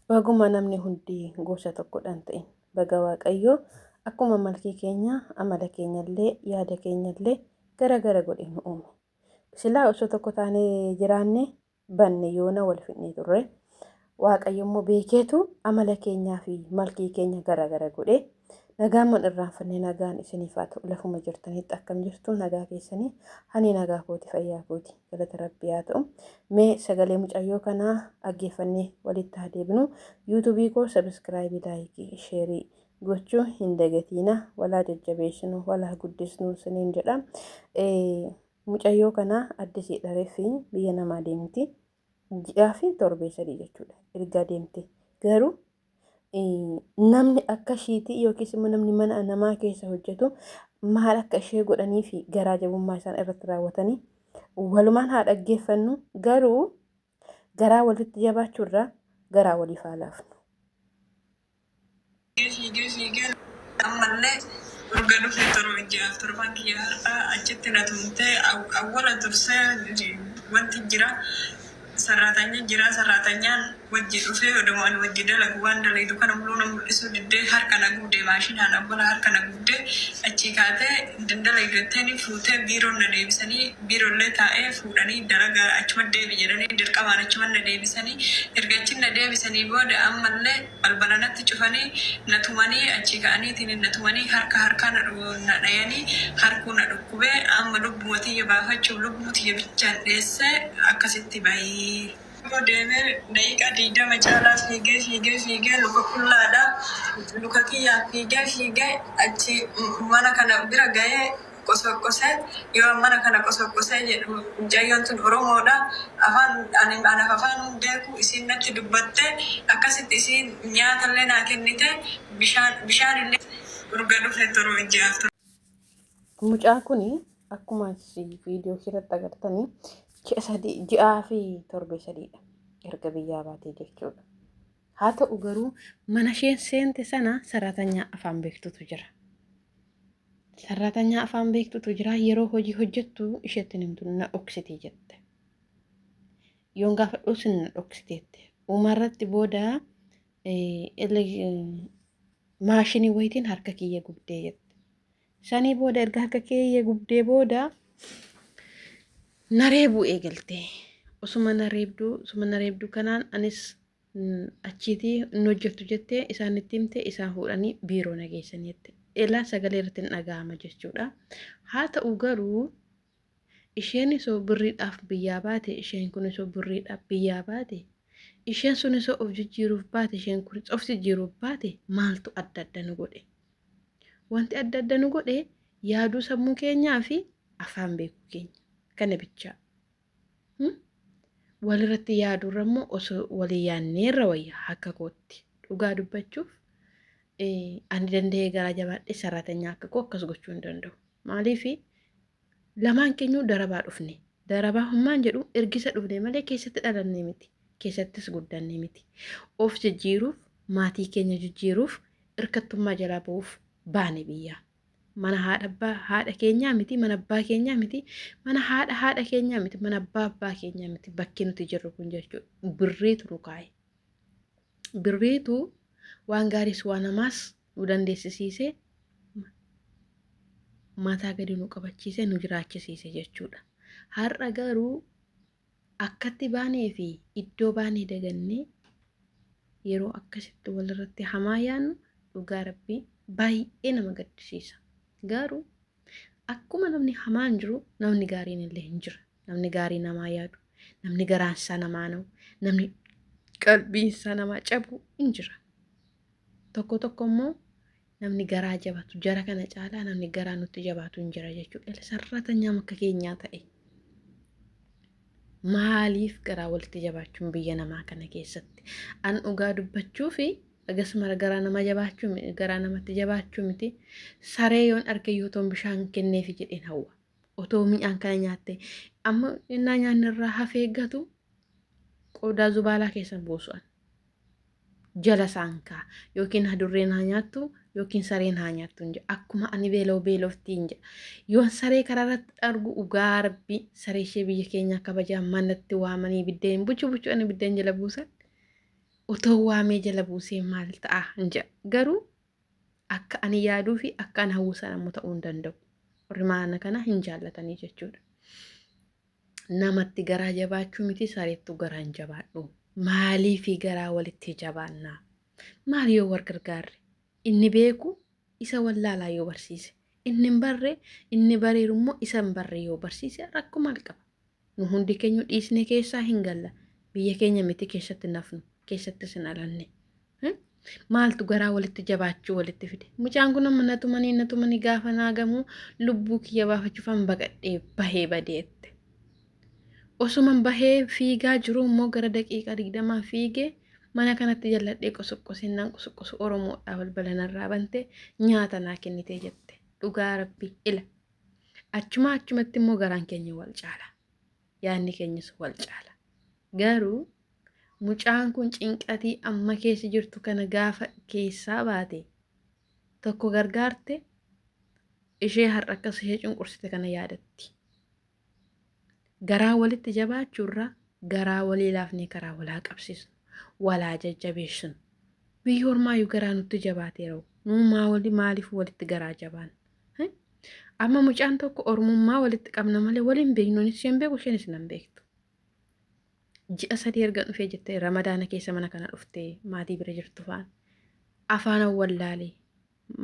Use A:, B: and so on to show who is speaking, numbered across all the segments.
A: Baguma namni hundi gosa tokkodhaan ta'in baga waaqayyoo akkuma malkii keenya amala keenyallee yaada keenyallee gara gara godhe nu uume. Silaa osoo tokko taanee jiraanne banne yoona wal fixnee turre waaqayyo immoo beekeetu amala keenyaa fi malkii keenya gara gara godhe nagaan man irraanfannee nagaan isiniif haa ta'u lafuma jirtanitti akkam jirtu nagaa keessanii hani nagaa kooti fayyaa kooti galata rabbii haa ta'u. Mee sagalee mucayyoo kanaa dhaggeeffannee walitti haa deebinu. yuutuubii koo sabiskiraayibii laayikii sheerii gochuu hin dagatiina walaa jajjabeessinu walaa guddisnu siniin jedha. Mucayyoo kanaa addisii dhareeffi biyya namaa deemti. Ji'aa fi torbee sadii jechuudha erga deemte garuu namni akka ishiitii yookiis immoo namni mana namaa keessa hojjetu maal akka ishee godhanii fi garaa jabummaa isaan irratti raawwatanii walumaan haa dhaggeeffannu. Garuu garaa walitti jabaachuurraa garaa waliif haa laafnu. Ammallee urga dhufee torba ji'aaf torban kiyya har'aa achitti na tumte awwala dursee wanti jira. Sarratanya jira sarratanyaan wajji dhufee odumaan wajji dalagu waan dalagu kana muluu nama mul'isu diddee harka na gubdee maashinaan abbola harka na gubdee achii kaatee daldalateeni fuutee biiroon na deebisanii biiroollee taa'ee fuudhanii dalaga achuma deebi jedhanii dirqamaan achuma na deebisanii erga achi na deebisanii booda ammallee balbala natti cufanii na tumanii achii ka'aniitiin na tumanii harka na dhayanii harkuu na dhukkubee amma lubbuu tiyya baafachuuf lubbuu tiyya bichaan dheessee akkasitti bahii. Deemee daqiiqaa 20 caalaa fiigee luka qullaadha. Luka kiyyaa fiigee achi mana kana bira ga'ee qosoqqosee yoo mana kana qosoqqosee jedhu mucayyoon tun Oromoodha. Anaaf afaan beeku isiin natti dubbatte akkasitti isiin nyaatallee naa kennite bishaanillee urga dhufee torba ji'aaf. Mucaa kuni akkuma viidiyoo irratti agartanii ji'aa fi torbee sadiidha erga biyyaa baatee jechuudha. Haa ta'u garuu mana isheen seente sana sarratanyaa afaan beektutu jira. Sarratanyaa afaan beektutu jira. Yeroo hojii hojjettu isheetti nimtu na dhoksitee jette. Yoon gaafa dhosin na dhoksiteette. Uumarratti booda maashinii wayitiin harka kiyya gubdee jette. Sanii booda erga harka kiyya gubdee booda nareebuu eegalte. Osuma nareebduu kanaan anis achiitii hin hojjettu jettee isaanitti himte isaan fuudhanii biiroo nageessanii jette. Elaa sagalee irratti hin dhaga'ama jechuudha. Haa ta'u garuu isheen isoo birriidhaaf biyyaa baate isheen kun isoo birriidhaaf biyyaa baate isheen sun isoo of jijjiiruuf baate isheen kun of jijjiiruuf baate maaltu adda nu godhe? Wanti adda nu godhe yaaduu sammuu keenyaa fi afaan beekuu keenya. Kana bichaa walirratti yaadurra immoo osoo walii yaanneerra wayyaa akka kootti dhugaa dubbachuuf ani danda'ee garaa jabaadhee sarratanyaa akka koo akkas gochuu hin danda'u. Maaliif lamaan keenyuu darabaa dhufne darabaa hummaan jedhu ergisa dhufne malee keessatti dhalannee miti keessattis guddannee miti. Of jijjiiruuf maatii keenya jijjiiruuf hirkattummaa jalaa ba'uuf baane biyyaa. Mana haadha keenyaa miti mana abbaa keenyaa miti mana haadha keenyaa miti mana abbaa keenyaa miti bakki nuti jirru kun jechuudha. Birriitu nu kaa'e. Birriitu waan gaariis waan namaas nu dandeessisiisee mataa gadi nu qabachiisee nu jiraachisiise jechuudha. Har'a garuu akkatti baanee fi iddoo baanee dagannee yeroo akkasitti walirratti hamaa yaannu dhugaa rabbii baay'ee nama gaddisiisa. Garuu akkuma namni hamaan jiru namni gaariin illee hin jira. Namni gaarii namaa yaadu, namni garaansaa namaa na'u, namni qalbiinsaa namaa cabu hin jira. Tokko immoo namni garaa jabatu jara kana caalaa namni garaa nutti jabaatu hin jira jechuudha. Sarratanyaa akka keenyaa ta'e maaliif garaa walitti jabaachuun biyya namaa kana keessatti an dhugaa dubbachuu fi agasuma garaa nama jabaachuu garaa namatti jabaachuu miti. Saree yoon arge yoo ta'u bishaan kenneefi jedheen hawwa. Otoo mi'aan kana nyaatte amma innaa nyaanni irraa hafee eeggatu qodaa zubaalaa keessan buusu'an. Jala saankaa yookiin hadurreen haa nyaattu yookiin sareen haa nyaattu hin jedha. Akkuma ani beeloftii hin jedha. Yoon saree karaarratti argu dhugaa rabbii saree ishee biyya keenya kabajaa manatti waamanii biddeen bucu ani biddeen jala buusan.
B: otoo waamee jala buusee maal ta'a hin jedha garuu akka ani yaaduu fi akka ani hawwisan ammoo ta'uu hin danda'u. Warri maana kana hin jaallatanii jechuudha. Namatti garaa jabaachuu miti sareettu garaa hin jabaadhu. Maaliifi garaa walitti jabaannaa? Maal yoo war gargaarre? Inni beeku isa wallaalaa yoo barsiise. Inni hin barre inni bareeru immoo isa hin barre yoo barsiise rakkoo maal qaba? Nu hundi keenya dhiisne keessaa hin galla. Biyya keenya miti keessatti nafnu keessatti sin alanne. Maaltu garaa walitti jabaachuu walitti fide? Mucaan kun amma natumanii gaafa naagamu lubbuu kiyya baafachuufan baqadhee bahee badeette. Osuman bahee fiigaa jiru immoo gara daqiiqaa 20 fiigee mana kanatti jalladhee qosoqqosinnaan qosoqqosu Oromoodhaa balbala narraa bante nyaata naa kennitee jette. Dhugaa Rabbii ila. Achumatti immoo garaan keenya wal caala. Yaanni keenyas wal caala. Garuu mucaan kun cinqatii amma keessa jirtu kana gaafa keessaa baate tokko gargaarte ishee har'a akkas ishee cunqursite kana yaadatti. Garaa walitti jabaachuurraa garaa walii laafnee karaa walaa qabsiisnu walaa jajjabeessinu. Biyyi ormaayyuu garaa nutti jabaateera. Maaliif walitti garaa jabaan? Amma mucaan tokko ormummaa walitti qabna malee waliin beeknuun isheen beeku isheenis nan beektu. Ji'a 3 erga dhufee jettee ramadaana keessa mana kana dhuftee maatii bira jirtu faan afaan wallaalee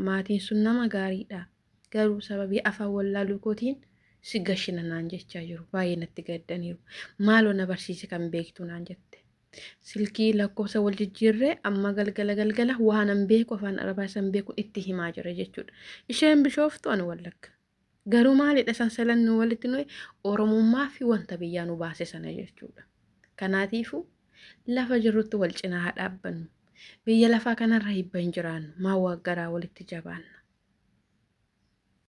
B: maatiin sun nama gaariidha garuu sababii afaan wallaaluu kootiin si gashina naan jechaa jiru baay'ee natti gaddaniiru maaloo na barsiise kan beektu naan jette silkii lakkoofsa wal jijjiirree amma galgala waanan beeku afaan arabaa san beeku itti himaa jira jechuudha isheen bishooftu ani wallagga garuu maalidha sansalan nu walitti nuyi oromummaa fi wanta biyyaa nu baase sana jechuudha. Kanaatiifuu lafa jirrutti wal cinaa haa dhaabbannu. Biyya lafaa kanarra hibba hin jiraannu. Maa garaa walitti jabaanna.